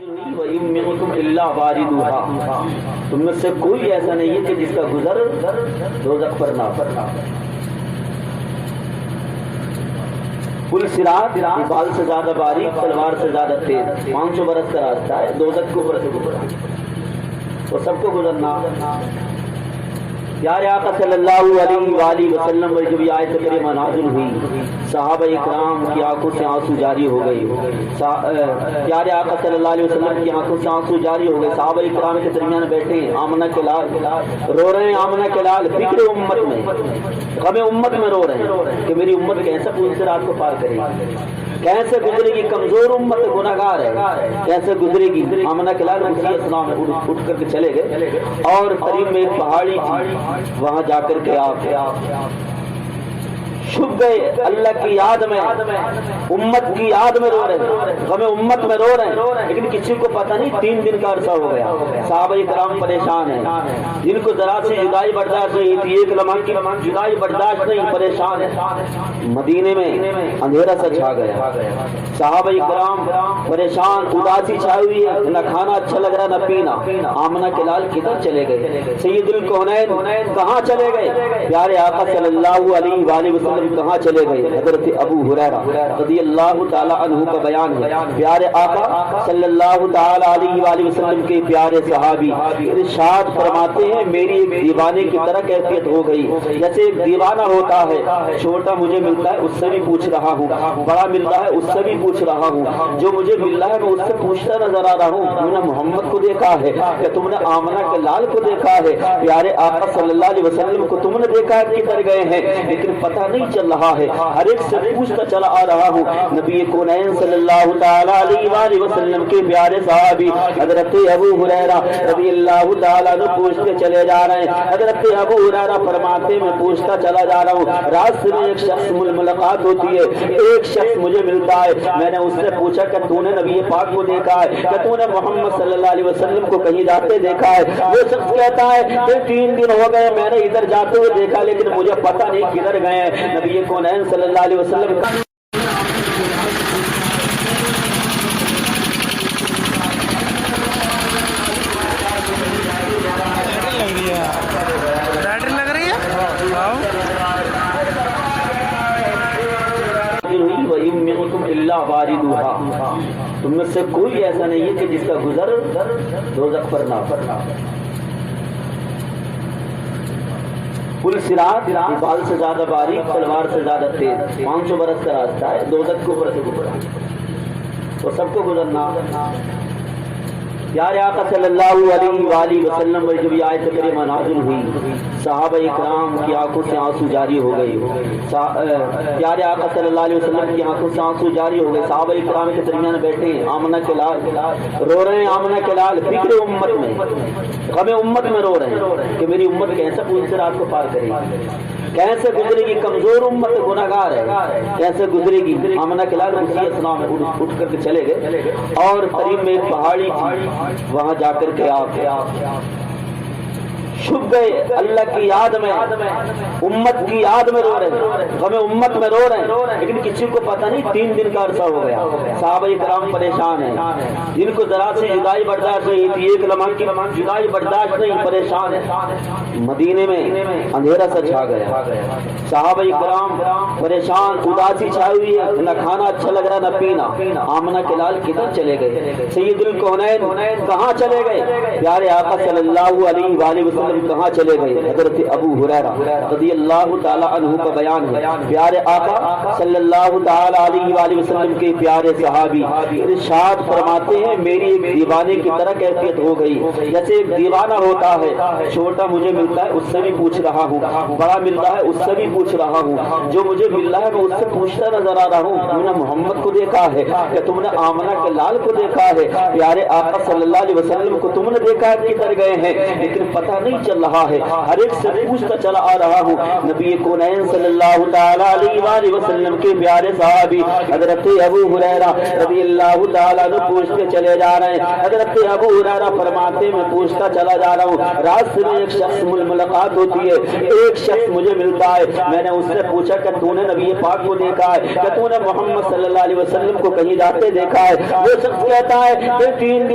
تم میں سے کوئی ایسا نہیں ہے کہ جس کا گزر دوزخ پر نہ پڑا۔ پل صراط بال سے زیادہ باریک، تلوار سے زیادہ تیز، 500 برس کا راستہ ہے، دوزخ کے اوپر سے گزرا اور سب کو گزرنا۔ پیارے آقا صلی اللہ علیہ وآلہ وسلم پر جب یہ آیت کریمہ نازل ہوئی، صحابہ اکرام کی آنکھوں سے آنسو جاری ہو گئی۔ پیارے آقا صلی اللہ علیہ وسلم کی آنکھوں سے آنسو جاری ہو گئے۔ صحابہ اکرام کے درمیان بیٹھے ہیں، آمنہ کے لال رو رہے ہیں، آمنہ کے لال فکر امت میں، غم امت میں رو رہے ہیں کہ میری امت کیسے پوچھ سے رات کو پار کرے گی، کیسے گزرے گی، کمزور امت گناہگار ہے، کیسے گزرے گی۔ آمنہ کے لال اسی اسلام میں اٹھ کر کے چلے گئے اور قریب میں ایک پہاڑی تھی، وہاں جا کر کے آپ چھپ گئے، اللہ کی یاد میں، امت کی یاد میں رو رہے ہیں، غم امت میں رو رہے ہیں، لیکن کسی کو پتہ نہیں 3 دن کا عرصہ ہو گیا۔ صحابہ کرام پریشان ہیں، جن کو ذرا سی جدائی برداشت نہیں تھی، ایک لمحہ کی جدائی برداشت نہیں، پریشان ہیں۔ مدینے میں اندھیرا سا چھا گیا، صحابہ کرام پریشان، اداسی چھائی ہوئی ہے، نہ کھانا اچھا لگ رہا نہ پینا۔ آمنہ کے لال کدھر چلے گئے؟ سید الکونین کہاں چلے گئے؟ پیارے آقا صلی اللہ علیہ وآلہ وسلم کہاں چلے گئے؟ حضرت ابو ہریرہ رضی اللہ تعالی عنہ کا بیان ہے، پیارے آقا صلی اللہ تعالی علیہ وآلہ وسلم کے پیارے صحابی ارشاد فرماتے ہیں، میری ایک دیوانے کی طرح کیفیت ہو گئی، جیسے ایک دیوانہ ہوتا ہے، چھوٹا مجھے ملتا ہے اس سے بھی پوچھ رہا ہوں، بڑا ملتا ہے اس سے بھی پوچھ رہا ہوں، جو مجھے مل رہا ہے میں اس سے پوچھتا نظر آ رہا ہوں، تم نے محمد کو دیکھا ہے کہ تم نے آمنہ کے لال کو دیکھا ہے؟ پیارے آقا صلی اللہ علیہ وسلم کو تم نے دیکھا ہے کدھر گئے ہیں؟ لیکن پتہ نہیں چل رہا ہے، ہر ایک سے پوچھتا چلا آ رہا ہوں۔ نبی کونین صلی اللہ تعالی علیہ وآلہ وسلم کے پیارے صحابی حضرت ابو ہریرہ رضی اللہ تعالی عنہ پوچھتے چلے جا رہے ہیں۔ حضرت ابو ہریرہ فرماتے میں پوچھتا چلا جا رہا ہوں، راستے میں ایک شخص ملاقات ہوتی ہے، ایک شخص مجھے ملتا ہے، میں نے اس سے پوچھا کہ تو نے نبی پاک کو دیکھا ہے، کہ تو نے محمد صلی اللہ علیہ وسلم کو کہیں جاتے دیکھا ہے؟ وہ شخص کہتا ہے کہ 3 دن ہو گئے میں نے ادھر جاتے ہوئے دیکھا، لیکن مجھے پتہ نہیں کدھر گئے ہیں۔ نبی کونین صلی اللہ علیہ وسلم تم میں سے کوئی ایسا نہیں ہے کہ جس کا گزر دوزخ پر نہ پڑا۔ پل صراط بال سے زیادہ باریک، تلوار سے زیادہ تیز، 500 برس کا راستہ ہے، دوزخ کے اوپر سے گزرا اور سب کو گزرنا۔ پیارے آقا صلی اللہ علیہ وآلہ وسلم پر جب یہ آیت کریمہ نازل ہوئی، صحابہ اکرام کی آنکھوں سے آنسو جاری ہو گئی۔ پیارے آقا صلی اللہ علیہ وسلم کی آنکھوں سے آنسو جاری ہو گئے۔ صحابہ اکرام کے درمیان بیٹھے ہیں، آمنہ کے لال رو رہے ہیں، آمنہ کے لال فکر امت میں، غم امت میں رو رہے ہیں کہ میری امت کیسے پوچھ سے رات کو پار کرے گی، کیسے گزرے گی، کمزور امت گناہگار ہے، کیسے گزرے گی۔ آمنہ کے لال اسی اسلام میں اٹھ کر کے چلے گئے اور قریب میں ایک پہاڑی تھی، وہاں جا کر کے آپ چھپ گئے، اللہ کی یاد میں، امت کی یاد میں رو رہے ہیں، غم امت میں رو رہے ہیں، لیکن کسی کو پتہ نہیں 3 دن کا عرصہ ہو گیا۔ صحابہ کرام پریشان ہیں، جن کو ذرا سی جدائی برداشت نہیں تھی، ایک لمحہ کی جدائی برداشت نہیں، پریشان ہیں۔ مدینے میں اندھیرا سا چھا گیا، صحابہ کرام پریشان، اداسی چھائی ہوئی ہے، نہ کھانا اچھا لگ رہا نہ پینا۔ آمنہ کے لال کدھر چلے گئے؟ سید الکونین کہاں چلے گئے؟ پیارے آقا صلی اللہ علیہ وآلہ وسلم کہاں چلے گئے؟ حضرت ابو ہریرہ رضی اللہ تعالی عنہ کا بیان ہے، پیارے آقا صلی اللہ تعالی علیہ وآلہ وسلم کے پیارے صحابی ارشاد فرماتے ہیں، میری ایک دیوانے کی طرح کیفیت ہو گئی، جیسے ایک دیوانہ ہوتا ہے، چھوٹا مجھے ملتا ہے اس سے بھی پوچھ رہا ہوں، بڑا ملتا ہے اس سے بھی پوچھ رہا ہوں، جو مجھے مل رہا ہے میں اس سے پوچھتا نظر آ رہا ہوں، تم نے محمد کو دیکھا ہے کہ تم نے آمنہ کے لال کو دیکھا ہے؟ پیارے آقا صلی اللہ علیہ وسلم کو تم نے دیکھا ہے کدھر گئے ہیں؟ لیکن پتہ نہیں چل رہا ہے، ہر ایک سے پوچھتا چلا آ رہا ہوں۔ نبی کونین صلی اللہ تعالی علیہ وآلہ وسلم کے پیارے صحابی حضرت ابو ہریرہ رضی اللہ تعالی عنہ پوچھتے چلے جا رہے ہیں۔ حضرت ابو ہریرہ فرماتے میں پوچھتا چلا جا رہا ہوں، راستے میں ایک شخص ملاقات ہوتی ہے، ایک شخص مجھے ملتا ہے، میں نے اس سے پوچھا کہ تو نے نبی پاک کو دیکھا ہے، کہ تو نے محمد صلی اللہ علیہ وسلم کو کہیں جاتے دیکھا ہے؟ وہ شخص کہتا ہے کہ 3